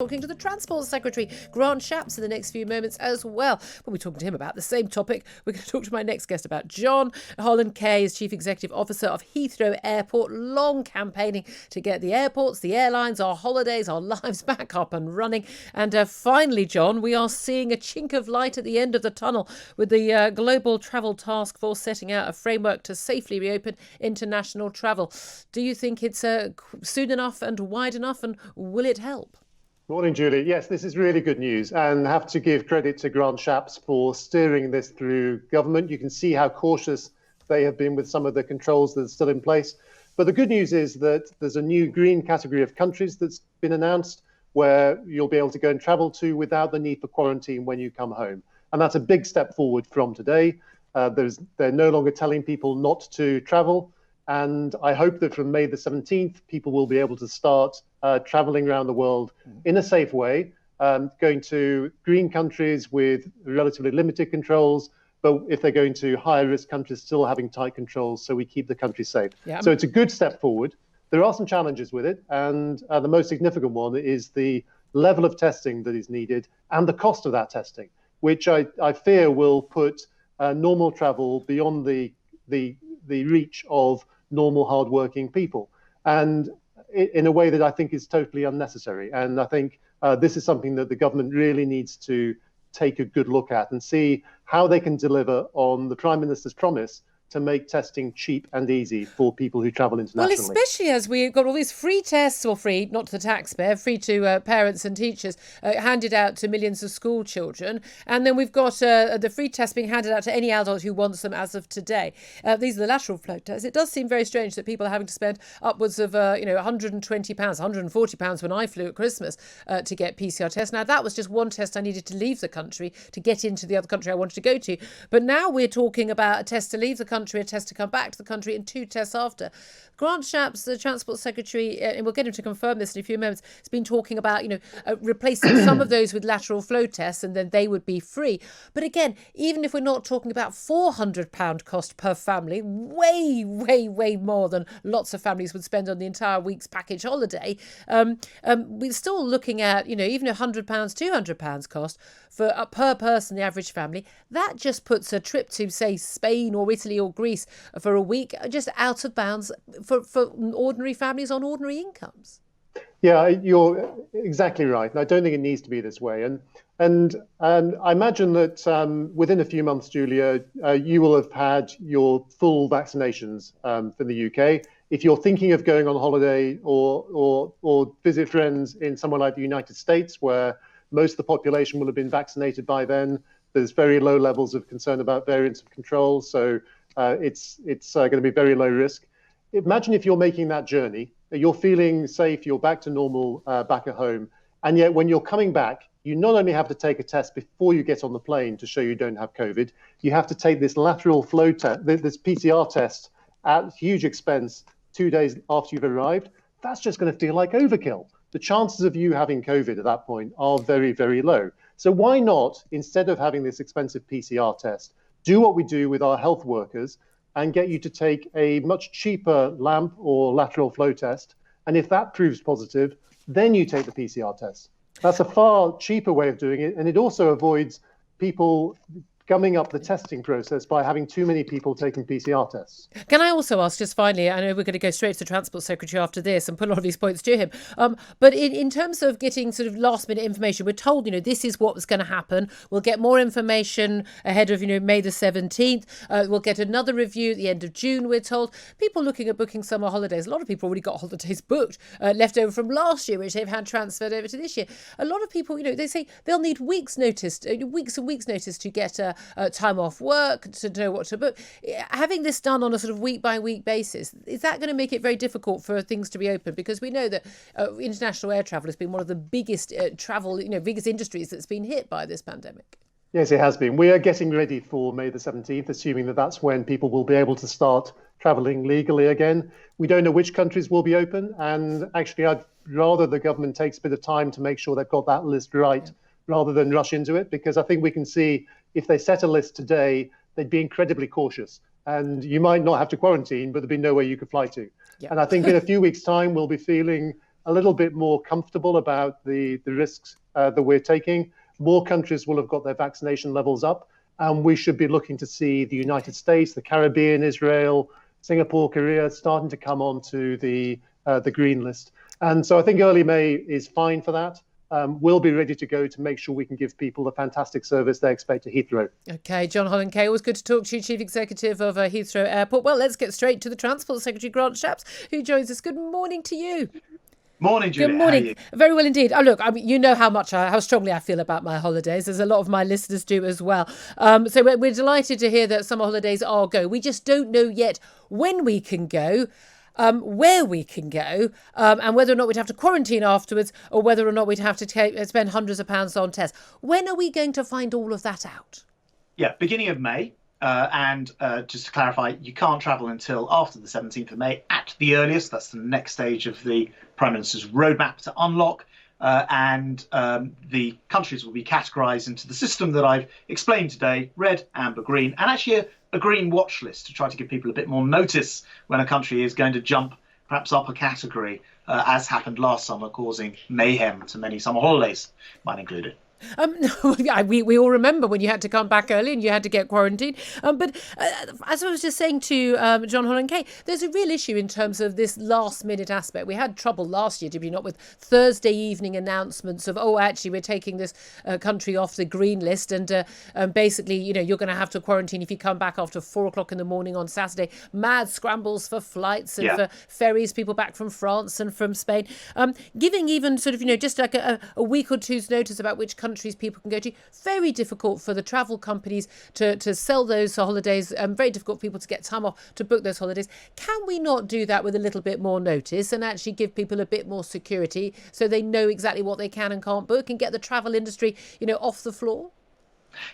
Talking to the Transport Secretary, Grant Shapps, in the next few moments as well. We'll be talking to him about the same topic. We're going to talk to my next guest about John. Holland-Kaye is Chief Executive Officer of Heathrow Airport, long campaigning to get the airports, the airlines, our holidays, our lives back up and running. And finally, John, we are seeing a chink of light at the end of the tunnel with the Global Travel Task Force setting out a framework to safely reopen international travel. Do you think it's soon enough and wide enough, and will it help? Morning, Julie. Yes, this is really good news, and I have to give credit to Grant Shapps for steering this through government. You can see how cautious they have been with some of the controls that are still in place. But the good news is that there's a new green category of countries that's been announced where you'll be able to go and travel to without the need for quarantine when you come home. And that's a big step forward from today. They're no longer telling people not to travel. And I hope that from May the 17th, people will be able to start traveling around the world in a safe way, going to green countries with relatively limited controls, but if they're going to higher risk countries, still having tight controls so we keep the country safe. Yeah. So it's a good step forward. There are some challenges with it, and the most significant one is the level of testing that is needed and the cost of that testing, which I fear will put normal travel beyond the reach of normal, hardworking people, and in a way that I think is totally unnecessary. And I think this is something that the government really needs to take a good look at and see how they can deliver on the Prime Minister's promise to make testing cheap and easy for people who travel internationally. Well, especially as we've got all these free tests, or free, not to the taxpayer, free to parents and teachers, handed out to millions of school children. And then we've got the free tests being handed out to any adult who wants them as of today. These are the lateral flow tests. It does seem very strange that people are having to spend upwards of £120, £140 when I flew at Christmas to get PCR tests. Now, that was just one test I needed to leave the country to get into the other country I wanted to go to. But now we're talking about a test to leave the country, a test to come back to the country, and 2 tests after. Grant Shapps, the Transport Secretary, and we'll get him to confirm this in a few moments, has been talking about, replacing some of those with lateral flow tests, and then they would be free. But again, even if we're not talking about £400 cost per family, way, way, way more than lots of families would spend on the entire week's package holiday, we're still looking at, even £100, £200 cost for per person, the average family. That just puts a trip to, say, Spain or Italy or Greece for a week just out of bounds for ordinary families on ordinary incomes. Yeah, you're exactly right. And I don't think it needs to be this way. And I imagine that within a few months, Julia, you will have had your full vaccinations for the UK. If you're thinking of going on holiday or visit friends in somewhere like the United States, where most of the population will have been vaccinated by then, there's very low levels of concern about variants of control. So it's going to be very low risk. Imagine if you're making that journey, you're feeling safe, you're back to normal back at home. And yet when you're coming back, you not only have to take a test before you get on the plane to show you don't have COVID, you have to take this lateral flow test, this PCR test at huge expense 2 days after you've arrived. That's just going to feel like overkill. The chances of you having COVID at that point are very, very low. So why not, instead of having this expensive PCR test, do what we do with our health workers and get you to take a much cheaper LAMP or lateral flow test. And if that proves positive, then you take the PCR test. That's a far cheaper way of doing it. And it also avoids people gumming up the testing process by having too many people taking PCR tests. Can I also ask, just finally, I know we're going to go straight to the Transport Secretary after this and put a lot of these points to him, but in terms of getting sort of last minute information, we're told, this is what was going to happen. We'll get more information ahead of, May the 17th. We'll get another review at the end of June, we're told. People looking at booking summer holidays, a lot of people already got holidays booked, left over from last year, which they've had transferred over to this year. A lot of people, they say they'll need weeks and weeks notice to get time off work, to know what to book. Having this done on a sort of week by week basis, is that going to make it very difficult for things to be open? Because we know that international air travel has been one of the biggest biggest industries that's been hit by this pandemic. Yes, it has been. We are getting ready for May the 17th, assuming that that's when people will be able to start traveling legally again. We don't know which countries will be open. And actually, I'd rather the government takes a bit of time to make sure they've got that list right, rather than rush into it, because I think we can see if they set a list today, they'd be incredibly cautious. And you might not have to quarantine, but there'd be nowhere you could fly to. Yeah. And I think in a few weeks' time, we'll be feeling a little bit more comfortable about the risks that we're taking, more countries will have got their vaccination levels up. And we should be looking to see the United States, the Caribbean, Israel, Singapore, Korea starting to come onto the green list. And so I think early May is fine for that. We'll be ready to go to make sure we can give people the fantastic service they expect at Heathrow. OK, John Holland-Kaye, always good to talk to you, Chief Executive of Heathrow Airport. Well, let's get straight to the Transport Secretary, Grant Shapps, who joins us. Good morning to you. Morning, Julia. Good morning. How are you? Very well indeed. Oh, look, I mean, you know how strongly I feel about my holidays, as a lot of my listeners do as well. So we're delighted to hear that summer holidays are go. We just don't know yet when we can go. Where we can go, and whether or not we'd have to quarantine afterwards, or whether or not we'd have to spend hundreds of pounds on tests. When are we going to find all of that out? Yeah, beginning of May. And just to clarify, you can't travel until after the 17th of May at the earliest. That's the next stage of the Prime Minister's roadmap to unlock. And the countries will be categorised into the system that I've explained today: red, amber, green, and actually a green watch list to try to give people a bit more notice when a country is going to jump perhaps up a category, as happened last summer, causing mayhem to many summer holidays, mine included. We all remember when you had to come back early and you had to get quarantined. But as I was just saying to John Holland-Kaye, there's a real issue in terms of this last minute aspect. We had trouble last year, did we not, with Thursday evening announcements of, actually, we're taking this country off the green list. And basically, you're going to have to quarantine if you come back after 4:00 in the morning on Saturday. Mad scrambles for flights and for ferries, people back from France and from Spain. Giving even sort of, just like a week or two's notice about which countries people can go to. Very difficult for the travel companies to sell those holidays. Very difficult for people to get time off to book those holidays. Can we not do that with a little bit more notice and actually give people a bit more security so they know exactly what they can and can't book, and get the travel industry, off the floor?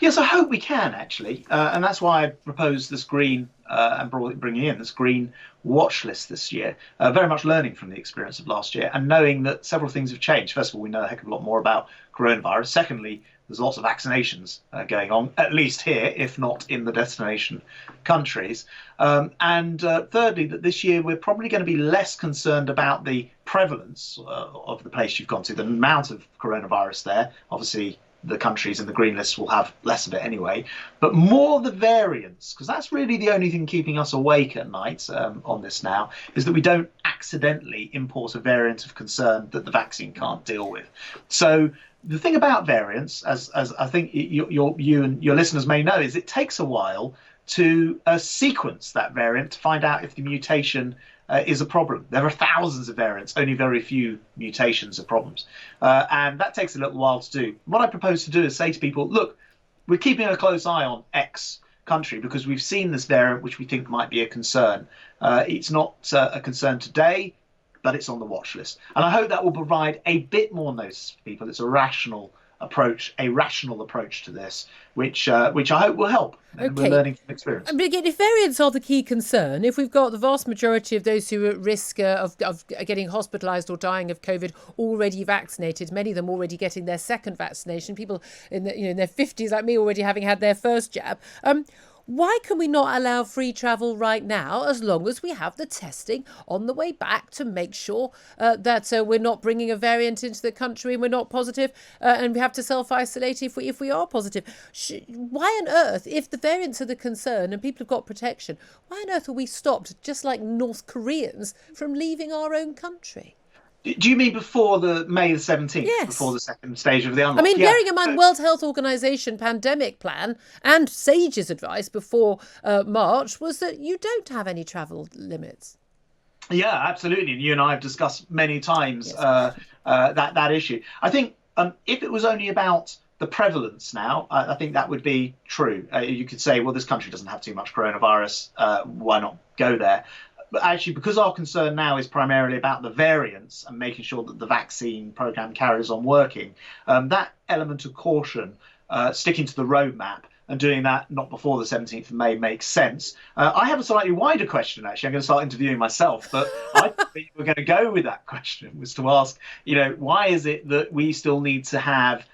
Yes, I hope we can, actually. And that's why I proposed this green and bringing in this green watch list this year, very much learning from the experience of last year and knowing that several things have changed. First of all, we know a heck of a lot more about coronavirus. Secondly, there's lots of vaccinations going on, at least here, if not in the destination countries. And thirdly, that this year we're probably going to be less concerned about the prevalence of the place you've gone to, the amount of coronavirus there. Obviously, the countries in the green list will have less of it anyway, but more the variants, because that's really the only thing keeping us awake at night on this now, is that we don't accidentally import a variant of concern that the vaccine can't deal with. So the thing about variants, as I think you and your listeners may know, is it takes a while to sequence that variant to find out if the mutation is a problem. There are thousands of variants, only very few mutations are problems. And that takes a little while to do. What I propose to do is say to people, look, we're keeping a close eye on X country because we've seen this variant which we think might be a concern. It's not a concern today, but it's on the watch list. And I hope that will provide a bit more notice for people. It's a rational approach to this, which I hope will help. And we're learning from experience. And again, if variants are the key concern, if we've got the vast majority of those who are at risk of getting hospitalised or dying of COVID already vaccinated, many of them already getting their second vaccination, people in their 50s like me already having had their first jab, why can we not allow free travel right now as long as we have the testing on the way back to make sure that we're not bringing a variant into the country and we're not positive and we have to self-isolate if we are positive? Why on earth, if the variants are the concern and people have got protection, why on earth are we stopped, just like North Koreans, from leaving our own country? Do you mean before the May the 17th? Yes. Before the second stage of the unlock? I mean, bearing in mind World Health Organization pandemic plan and SAGE's advice before March was that you don't have any travel limits. Yeah, absolutely. And you and I have discussed many times that issue. I think if it was only about the prevalence now, I think that would be true. You could say, well, this country doesn't have too much coronavirus. Why not go there? But actually, because our concern now is primarily about the variants and making sure that the vaccine program carries on working, that element of caution, sticking to the roadmap and doing that not before the 17th of May makes sense. I have a slightly wider question, actually. I'm going to start interviewing myself, but I think we're going to go with that question, was to ask, why is it that we still need to have,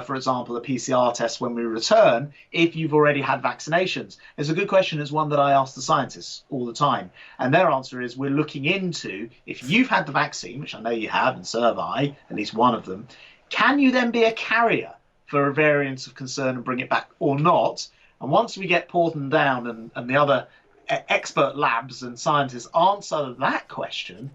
for example, a PCR test when we return if you've already had vaccinations? It's a good question. It's one that I ask the scientists all the time. And their answer is, we're looking into, if you've had the vaccine, which I know you have, and so have I, at least one of them, can you then be a carrier for a variant of concern and bring it back or not? And once we get Porton down and the other expert labs and scientists answer that question,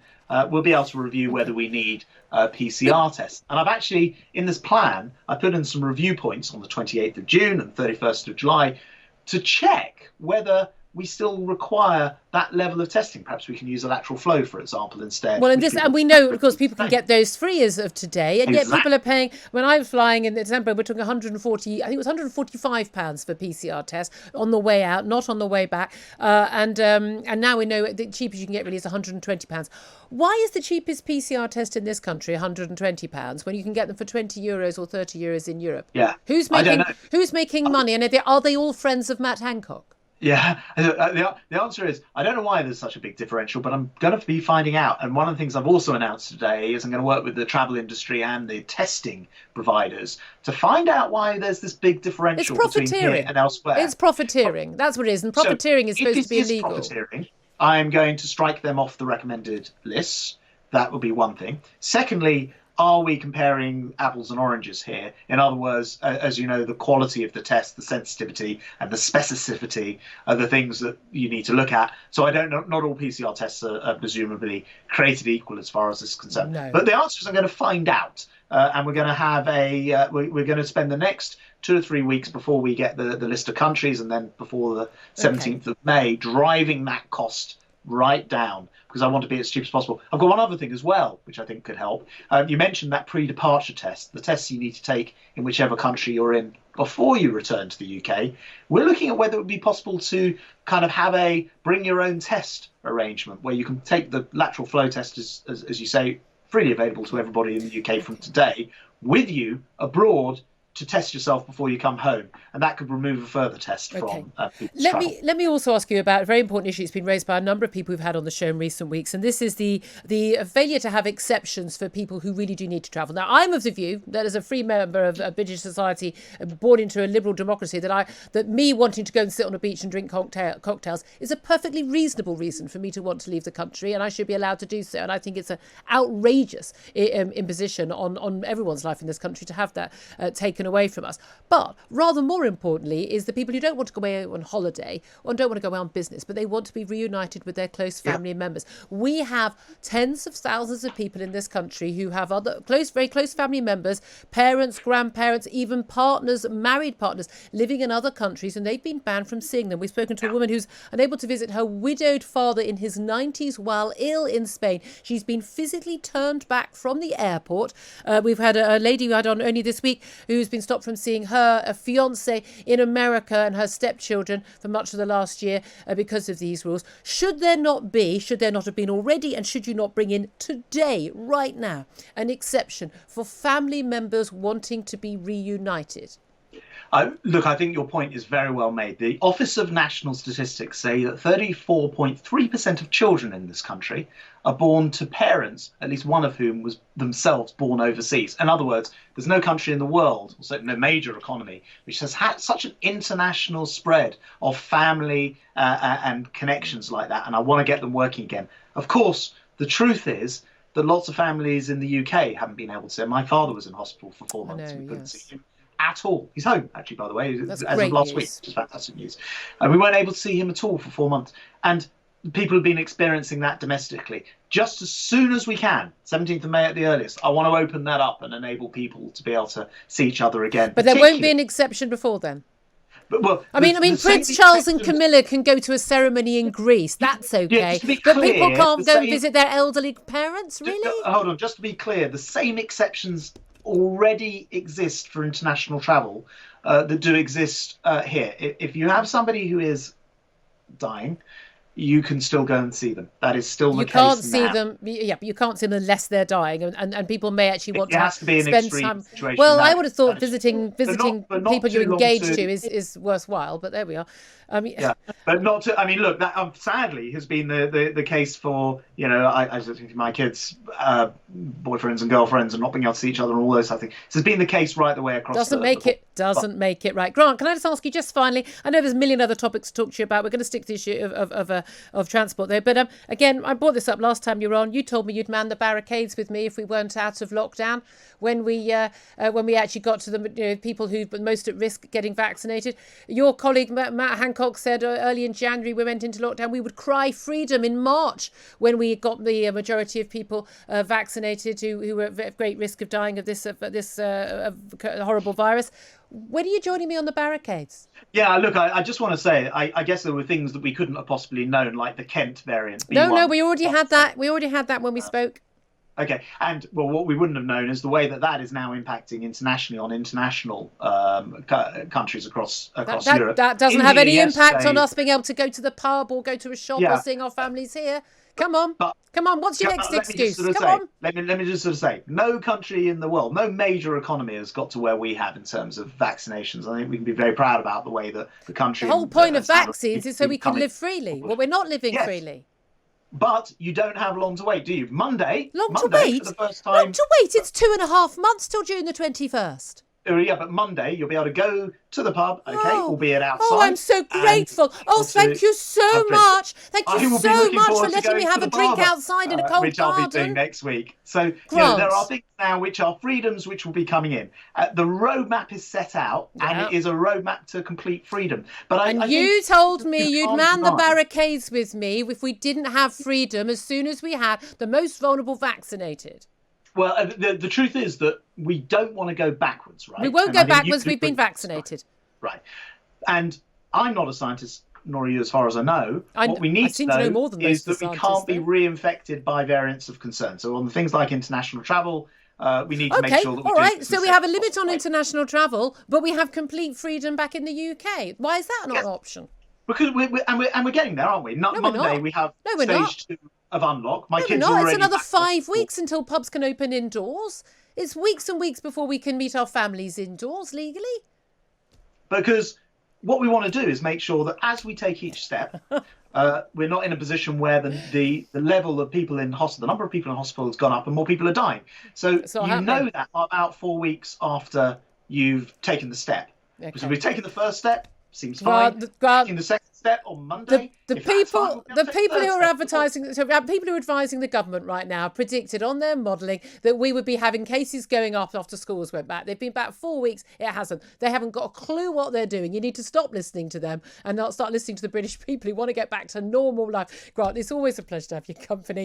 we'll be able to review whether we need PCR tests. And I've actually, in this plan, I put in some review points on the 28th of June and 31st of July to check whether we still require that level of testing. Perhaps we can use a lateral flow, for example, instead. Well, and we know, of course, people can get those free as of today, and yet people are paying. When I was flying in December, we're talking 140. I think it was £145 for PCR tests on the way out, not on the way back. And now we know the cheapest you can get really is £120. Why is the cheapest PCR test in this country £120 when you can get them for €20 or €30 in Europe? Yeah, who's making money, and are they all friends of Matt Hancock? Yeah, the answer is, I don't know why there's such a big differential, but I'm going to be finding out. And one of the things I've also announced today is I'm going to work with the travel industry and the testing providers to find out why there's this big differential between here and elsewhere. It's profiteering. That's what it is. And profiteering is supposed to be illegal. Profiteering, I'm going to strike them off the recommended lists. That would be one thing. Secondly, are we comparing apples and oranges here? In other words, as you know, the quality of the test, the sensitivity and the specificity are the things that you need to look at. So I don't know, not all PCR tests are presumably created equal as far as this is concerned. No. But the answer is I'm going to find out. And we're going to have we're going to spend the next 2 or 3 weeks before we get the list of countries, and then before the 17th of May, driving that cost right down, because I want to be as cheap as possible. I've got one other thing as well, which I think could help. You mentioned that pre-departure test, the tests you need to take in whichever country you're in before you return to the UK. We're looking at whether it would be possible to kind of have a bring your own test arrangement where you can take the lateral flow test, as you say, freely available to everybody in the UK from today, with you abroad to test yourself before you come home, and that could remove a further test from people's travel. Let me also ask you about a very important issue that's been raised by a number of people we've had on the show in recent weeks, and this is the failure to have exceptions for people who really do need to travel. Now, I'm of the view that as a free member of British society, born into a liberal democracy, that me wanting to go and sit on a beach and drink cocktails is a perfectly reasonable reason for me to want to leave the country, and I should be allowed to do so. And I think it's an outrageous imposition on everyone's life in this country to have that taken away from us. But rather more importantly is the people who don't want to go away on holiday or don't want to go away on business, but they want to be reunited with their close family members. We have tens of thousands of people in this country who have other very close family members, parents, grandparents, even partners, married partners, living in other countries, and they've been banned from seeing them. We've spoken to a woman who's unable to visit her widowed father in his 90s while ill in Spain. She's been physically turned back from the airport. We've had a lady we had on only this week who's been stopped from seeing a fiance in America and her stepchildren for much of the last year because of these rules. Should there not have been already, and should you not bring in today, right now, an exception for family members wanting to be reunited? Look, I think your point is very well made. The Office of National Statistics say that 34.3% of children in this country are born to parents, at least one of whom was themselves born overseas. In other words, there's no country in the world, or certainly no major economy, which has had such an international spread of family and connections like that. And I want to get them working again. Of course, the truth is that lots of families in the UK haven't been able to. My father was in hospital for 4 months. We couldn't see him at all. He's home, actually, by the way, as of last week, which is fantastic news. We weren't able to see him at all for 4 months. And people have been experiencing that domestically. Just as soon as we can, 17th of May at the earliest, I want to open that up and enable people to be able to see each other again. But there won't be an exception before then? Well, I mean, Prince Charles and Camilla can go to a ceremony in Greece. That's okay. Yeah, but people can't go and visit their elderly parents, really? Hold on, just to be clear, the same exceptions already exist for international travel that do exist here. If you have somebody who is dying, you can still go and see them. That is still the case You can't see now. them, yeah, but you can't see them unless they're dying, and people may actually want It has to be an spend extreme time. situation. Well, I would have thought visiting but not people you're too long engaged to is worthwhile, but there we are. Yeah, but not to. I mean, look, that sadly has been the case for, you know, I think my kids' boyfriends and girlfriends and not being able to see each other and all those type of things. This has been the case right the way across. Doesn't make it right. Grant, can I just ask you just finally? I know there's a million other topics to talk to you about. We're going to stick to the issue of transport though. But again, I brought this up last time you were on. You told me you'd man the barricades with me if we weren't out of lockdown. When we actually got to the people who were most at risk getting vaccinated. Your colleague Matt Hancock said early in January we went into lockdown. We would cry freedom in March when we got the majority of people vaccinated who were at great risk of dying of this horrible virus. When are you joining me on the barricades? Yeah, look, I just want to say, I guess there were things that we couldn't have possibly known, like the Kent variant. No, we already had that. We already had that when we spoke. Okay, and well, what we wouldn't have known is the way that is now impacting internationally on international countries across Europe. That doesn't have any impact on us being able to go to the pub or go to a shop or seeing our families here. Come on, what's your next excuse? Let me just sort of say, no country in the world, no major economy has got to where we have in terms of vaccinations. I think we can be very proud about the way that the country... The whole point of vaccines is so we can live freely. Well, we're not living freely. But you don't have long to wait, do you? Monday, for the first time... Long to wait? It's 2.5 months till June the 21st. Yeah, but Monday you'll be able to go to the pub, albeit outside. Oh, I'm so grateful. Thank you so much. Thank you so much for letting me have a drink outside in a cold which garden. I'll be doing next week. So there are things now which are freedoms which will be coming in. The roadmap is set out, and it is a roadmap to complete freedom. But you told me you'd man the barricades with me if we didn't have freedom as soon as we had the most vulnerable vaccinated. Well, the truth is that we don't want to go backwards, right? We won't go backwards. We've been vaccinated. Right. And I'm not a scientist, nor are you, as far as I know. What we need to know more than is that we can't be reinfected by variants of concern. So on things like international travel, we need to make sure that we all right. So we have a limit on international travel, but we have complete freedom back in the UK. Why is that not an option? Because we're getting there, aren't we? Monday we have stage 2 of unlock. My kids are already. It's another 5 weeks until pubs can open indoors. It's weeks and weeks before we can meet our families indoors legally. Because what we want to do is make sure that as we take each step, we're not in a position where the level of people in hospital, the number of people in hospital has gone up and more people are dying. So you know that about 4 weeks after you've taken the step. Okay. Because we've taken the first step, seems fine. Taking the second step on Monday. The people who are advising the government right now predicted on their modelling that we would be having cases going up after schools went back. They've been back 4 weeks. It hasn't. They haven't got a clue what they're doing. You need to stop listening to them and not start listening to the British people who want to get back to normal life. Grant, it's always a pleasure to have your company.